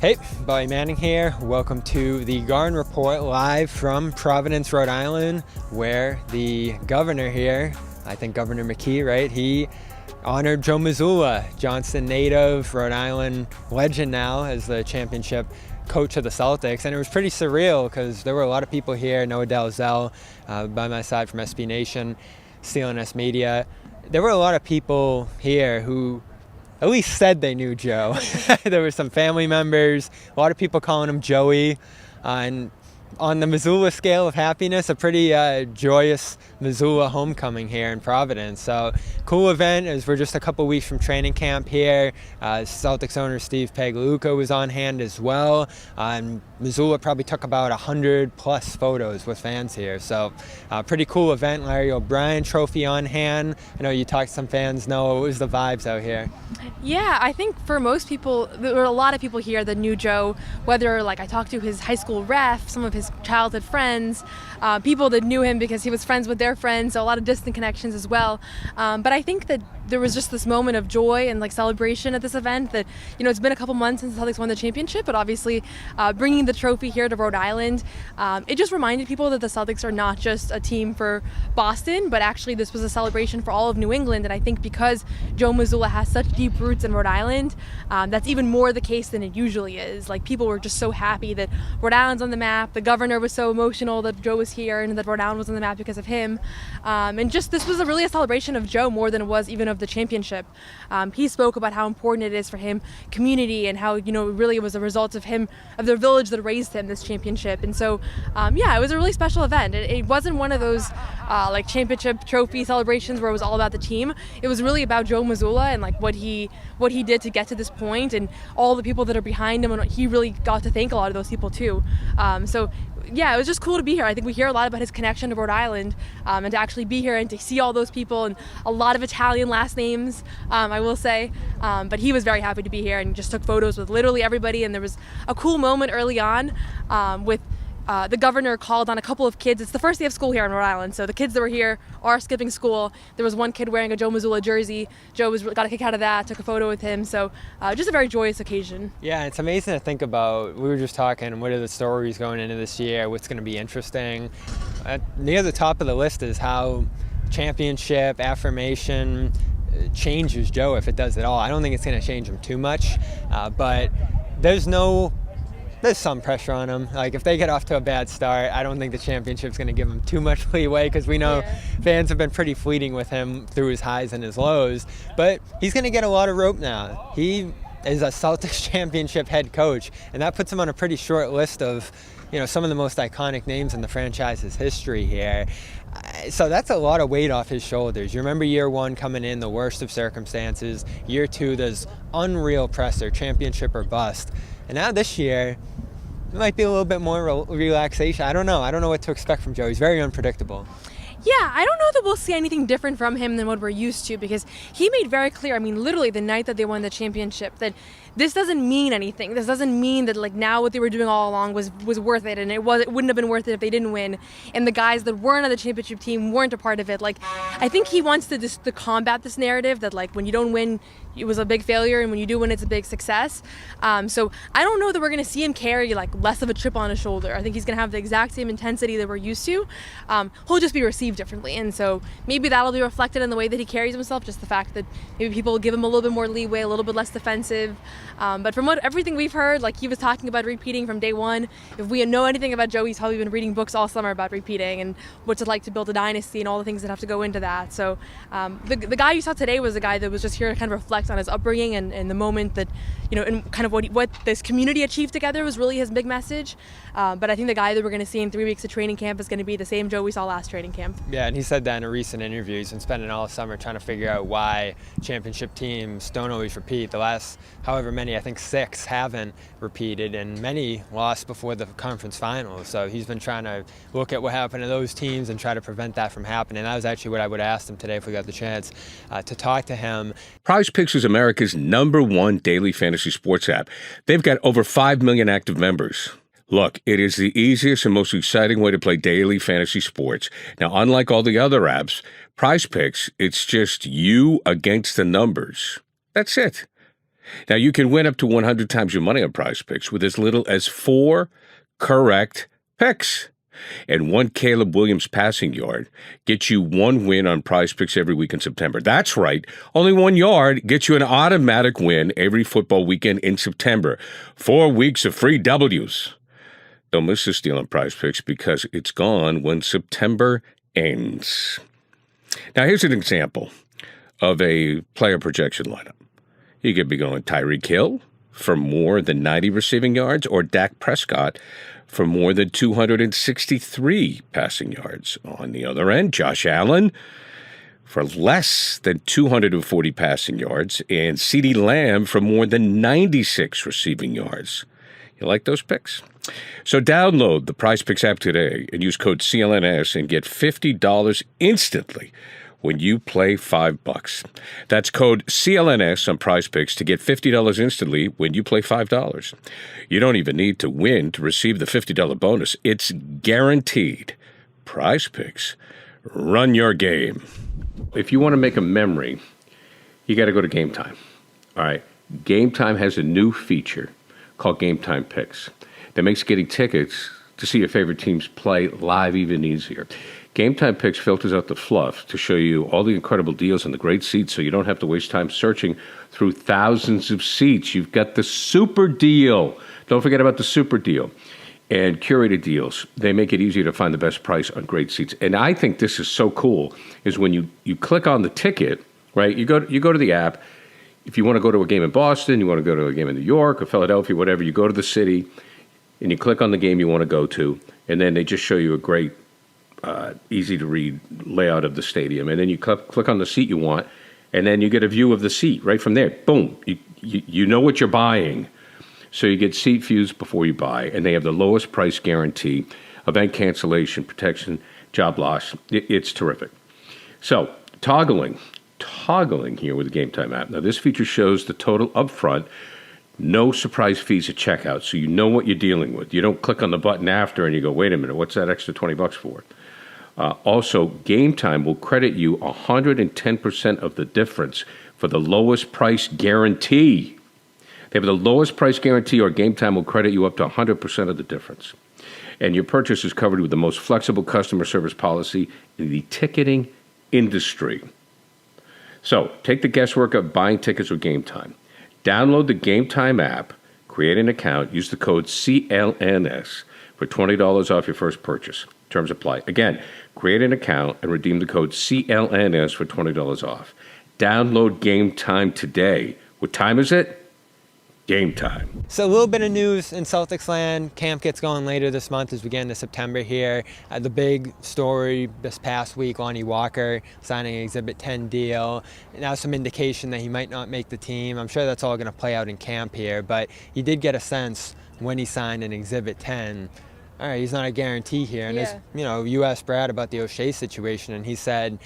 Hey, Buddy Manning here. Welcome to the Garden Report live from Providence, Rhode Island, where the governor here, I think Governor McKee, right? He honored Joe Mazzulla, Johnston native, Rhode Island legend now as the championship coach of the Celtics. And it was pretty surreal because there were a lot of people here, Noa Dalzell by my side from SB Nation, CLNS Media. There were a lot of people here who at least said they knew Joe. There were some family members, a lot of people calling him Joey. And on the Mazzulla scale of happiness, a pretty joyous Mazzulla homecoming here in Providence. So cool event as we're just a couple weeks from training camp here. Celtics owner Steve Pagliuca was on hand as well. And Mazzulla probably took about 100 plus photos with fans here. So pretty cool event. Larry O'Brien trophy on hand. I know you talked to some fans. Noah, what was the vibes out here? Yeah, I think for most people, there were a lot of people here that knew Joe, whether like I talked to his high school ref, some of his childhood friends, people that knew him because he was friends with their friends, so a lot of distant connections as well. But I think that there was just this moment of joy and like celebration at this event that, you know, it's been a couple months since the Celtics won the championship, but obviously bringing the trophy here to Rhode Island, it just reminded people that the Celtics are not just a team for Boston, but actually this was a celebration for all of New England. And I think because Joe Mazzulla has such deep roots in Rhode Island, that's even more the case than it usually is. Like, people were just so happy that Rhode Island's on the map. The governor was so emotional that Joe was here and that Rhode Island was on the map because of him. And just this was really a celebration of Joe more than it was even of the championship. He spoke about how important it is for him, community, and how, you know, really it was a result of him, of the village that raised him, this championship. And so, yeah, it was a really special event. It wasn't one of those like championship trophy celebrations where it was all about the team. It was really about Joe Mazzulla and like what he did to get to this point and all the people that are behind him, and he really got to thank a lot of those people too. So yeah, it was just cool to be here. I think we hear a lot about his connection to Rhode Island, and to actually be here and to see all those people and a lot of Italian last names, I will say. But he was very happy to be here and just took photos with literally everybody. And there was a cool moment early on with the governor called on a couple of kids. It's the first day of school here in Rhode Island, so the kids that were here are skipping school. There was one kid wearing a Joe Mazzulla jersey. Joe got a kick out of that, took a photo with him. So just a very joyous occasion. Yeah, it's amazing to think about. We were just talking, what are the stories going into this year? What's going to be interesting? Near the top of the list is how championship, affirmation changes Joe, if it does at all. I don't think it's going to change him too much, but there's some pressure on him. Like, if they get off to a bad start, I don't think the championship's going to give him too much leeway, because we know fans have been pretty fleeting with him through his highs and his lows. But he's going to get a lot of rope now. He is a Celtics championship head coach, and that puts him on a pretty short list of, you know, some of the most iconic names in the franchise's history here. So that's a lot of weight off his shoulders. You remember year one coming in, the worst of circumstances. Year two, there's unreal pressure, championship or bust. And now this year, it might be a little bit more relaxation. I don't know. I don't know what to expect from Joe. He's very unpredictable. Yeah, I don't know that we'll see anything different from him than what we're used to, because he made very clear, I mean, literally the night that they won the championship, that this doesn't mean anything. This doesn't mean that like now what they were doing all along was worth it, and it wouldn't have been worth it if they didn't win, and the guys that weren't on the championship team weren't a part of it. Like, I think he wants to combat this narrative that like when you don't win, it was a big failure, and when you do win, it's a big success. So I don't know that we're going to see him carry like less of a chip on his shoulder. I think he's going to have the exact same intensity that we're used to. He'll just be received differently, and so maybe that'll be reflected in the way that he carries himself, just the fact that maybe people will give him a little bit more leeway, a little bit less defensive. But from everything we've heard, like, he was talking about repeating from day one. If we know anything about Joe, he's probably been reading books all summer about repeating and what's it like to build a dynasty and all the things that have to go into that. So the guy you saw today was a guy that was just here to kind of reflect on his upbringing and the moment that, you know, and kind of what this community achieved together was really his big message. But I think the guy that we're going to see in 3 weeks of training camp is going to be the same Joe we saw last training camp. Yeah, and he said that in a recent interview. He's been spending all summer trying to figure out why championship teams don't always repeat. The last however many, I think 6 haven't repeated, and many lost before the conference finals. So he's been trying to look at what happened to those teams and try to prevent that from happening. That was actually what I would have asked him today if we got the chance to talk to him. Prize Picks is America's #1 daily fantasy sports app. They've got over 5 million active members. Look, it is the easiest and most exciting way to play daily fantasy sports. Now, unlike all the other apps, Prize Picks, it's just you against the numbers. That's it. Now, you can win up to 100 times your money on Prize Picks with as little as 4 correct picks. And one Caleb Williams passing yard gets you 1 win on Prize Picks every week in September. That's right. Only 1 yard gets you an automatic win every football weekend in September. 4 weeks of free W's. Don't miss this deal on Prize Picks because it's gone when September ends. Now, here's an example of a player projection lineup. You could be going Tyreek Hill for more than 90 receiving yards or Dak Prescott for more than 263 passing yards. On the other end, Josh Allen for less than 240 passing yards and CeeDee Lamb for more than 96 receiving yards. You like those picks? So download the Prize Picks app today and use code CLNS and get $50 instantly when you play $5. That's code CLNS on Prize Picks to get $50 instantly when you play $5. You don't even need to win to receive the $50 bonus. It's guaranteed. Prize Picks. Run your game. If you want to make a memory, you got to go to Game Time. All right. Game Time has a new feature called Game Time Picks that makes getting tickets to see your favorite teams play live even easier. Game Time Picks filters out the fluff to show you all the incredible deals and the great seats so you don't have to waste time searching through thousands of seats. You've got the super deal. Don't forget about the super deal. And curated deals. They make it easier to find the best price on great seats. And I think this is so cool is when you click on the ticket, right? You go to the app. If you want to go to a game in Boston, you want to go to a game in New York or Philadelphia, whatever, you go to the city and you click on the game you want to go to, and then they just show you a great easy-to-read layout of the stadium. And then you click on the seat you want, and then you get a view of the seat right from there. Boom. You know what you're buying. So you get seat views before you buy, and they have the lowest price guarantee, event cancellation, protection, job loss. It's terrific. So toggling here with the Game Time app. Now, this feature shows the total upfront, no surprise fees at checkout, so you know what you're dealing with. You don't click on the button after and you go, wait a minute, what's that extra $20 for? Also, Game Time will credit you 110% of the difference for the lowest price guarantee. They have the lowest price guarantee, or Game Time will credit you up to 100% of the difference. And your purchase is covered with the most flexible customer service policy in the ticketing industry. So, take the guesswork of buying tickets with Game Time. Download the Game Time app, create an account, use the code CLNS for $20 off your first purchase. Terms apply. Again, create an account and redeem the code CLNS for $20 off. Download Game Time today. What time is it? Game time. So a little bit of news in Celtics land. Camp gets going later this month as we get into September here. The big story this past week, Lonnie Walker signing an Exhibit 10 deal. Now some indication that he might not make the team. I'm sure that's all going to play out in camp here, but he did get a sense when he signed an Exhibit 10. All right, he's not a guarantee here. And there's, you asked Brad about the O'Shea situation, and he said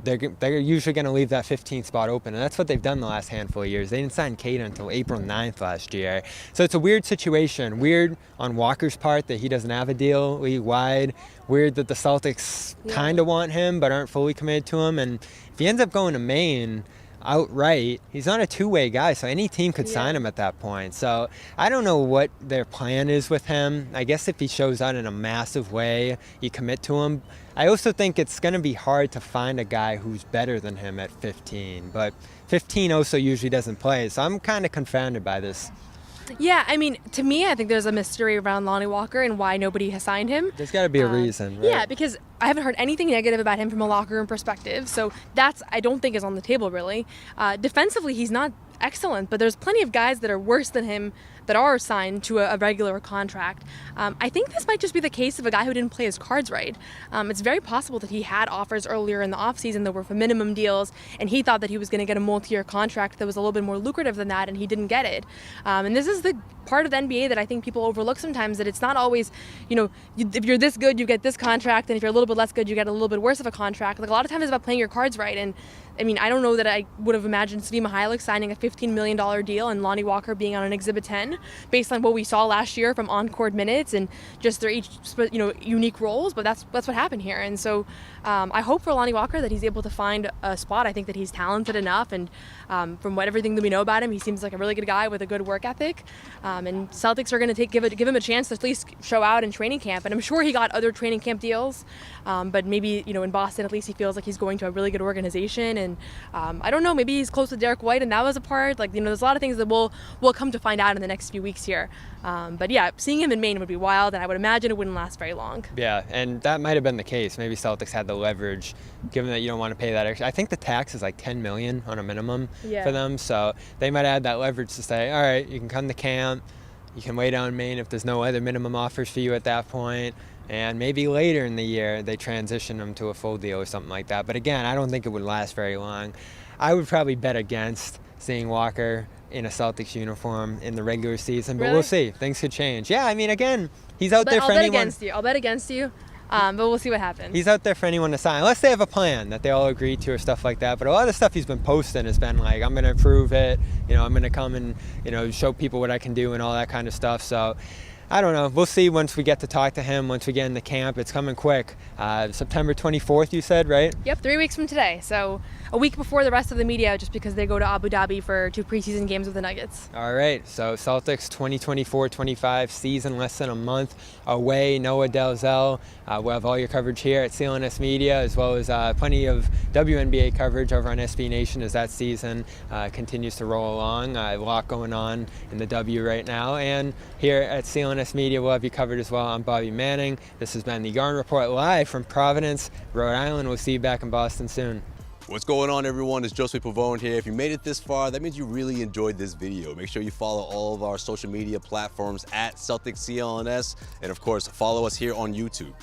they're usually going to leave that 15th spot open. And that's what they've done the last handful of years. They didn't sign Kate until April 9th last year. So it's a weird situation. Weird on Walker's part that he doesn't have a deal league-wide. Weird that the Celtics kind of want him but aren't fully committed to him. And if he ends up going to Maine outright, he's not a two-way guy, so any team could sign him at that point. So I don't know what their plan is with him. I guess if he shows out in a massive way, you commit to him. I also think it's going to be hard to find a guy who's better than him at 15, but 15 also usually doesn't play, so I'm kind of confounded by this. Yeah, I mean, to me, I think there's a mystery around Lonnie Walker and why nobody has signed him. There's got to be a reason, right? Yeah, because I haven't heard anything negative about him from a locker room perspective, so that's, I don't think, is on the table, really. Defensively, he's not excellent, but there's plenty of guys that are worse than him that are signed to a regular contract. I think this might just be the case of a guy who didn't play his cards right. It's very possible that he had offers earlier in the offseason that were for minimum deals, and he thought that he was going to get a multi-year contract that was a little bit more lucrative than that, and he didn't get it. And this is the part of the NBA that I think people overlook sometimes, that it's not always, if you're this good, you get this contract, and if you're a little bit less good, you get a little bit worse of a contract. Like, a lot of times it's about playing your cards right, and I mean, I don't know that I would have imagined Svi Mihajlovic signing a $15 million deal and Lonnie Walker being on an Exhibit 10 based on what we saw last year from on-court minutes and just their each unique roles, but that's what happened here. And so I hope for Lonnie Walker that he's able to find a spot. I think that he's talented enough, and from everything that we know about him, he seems like a really good guy with a good work ethic. And Celtics are going to give him a chance to at least show out in training camp. And I'm sure he got other training camp deals, but maybe in Boston at least he feels like he's going to a really good organization. And I don't know, maybe he's close to Derek White, and that was a part. There's a lot of things that we'll come to find out in the next few weeks here. But yeah, seeing him in Maine would be wild, and I would imagine it wouldn't last very long. Yeah, and that might have been the case. Maybe Celtics had the leverage, given that you don't want to pay that extra. I think the tax is like $10 million on a minimum for them, so they might add that leverage to say, all right, you can come to camp, you can wait on Maine if there's no other minimum offers for you at that point, and maybe later in the year they transition them to a full deal or something like that. But again, I don't think it would last very long. I would probably bet against seeing Walker in a Celtics uniform in the regular season, but Really? We'll see. Things could change. Yeah, I mean, again, he's out there for I'll bet anyone. against you. I'll bet against you. But we'll see what happens. He's out there for anyone to sign, unless they have a plan that they all agree to or stuff like that. But a lot of the stuff he's been posting has been like, I'm going to improve it. I'm going to come and, show people what I can do and all that kind of stuff. So I don't know. We'll see once we get to talk to him, once we get into camp. It's coming quick. September 24th, you said, right? Yep, 3 weeks from today. So a week before the rest of the media, just because they go to Abu Dhabi for 2 preseason games with the Nuggets. All right. So Celtics 2024-25 season, less than a month away. Noa Dalzell. We'll have all your coverage here at CLNS Media, as well as plenty of WNBA coverage over on SB Nation as that season continues to roll along. A lot going on in the W right now. And here at CLNS Media, we'll have you covered as well. I'm Bobby Manning. This has been the Garden Report live from Providence, Rhode Island. We'll see you back in Boston soon. What's going on, everyone? It's Joseph Pavone here. If you made it this far, that means you really enjoyed this video. Make sure you follow all of our social media platforms at Celtics CLNS, and of course, follow us here on YouTube.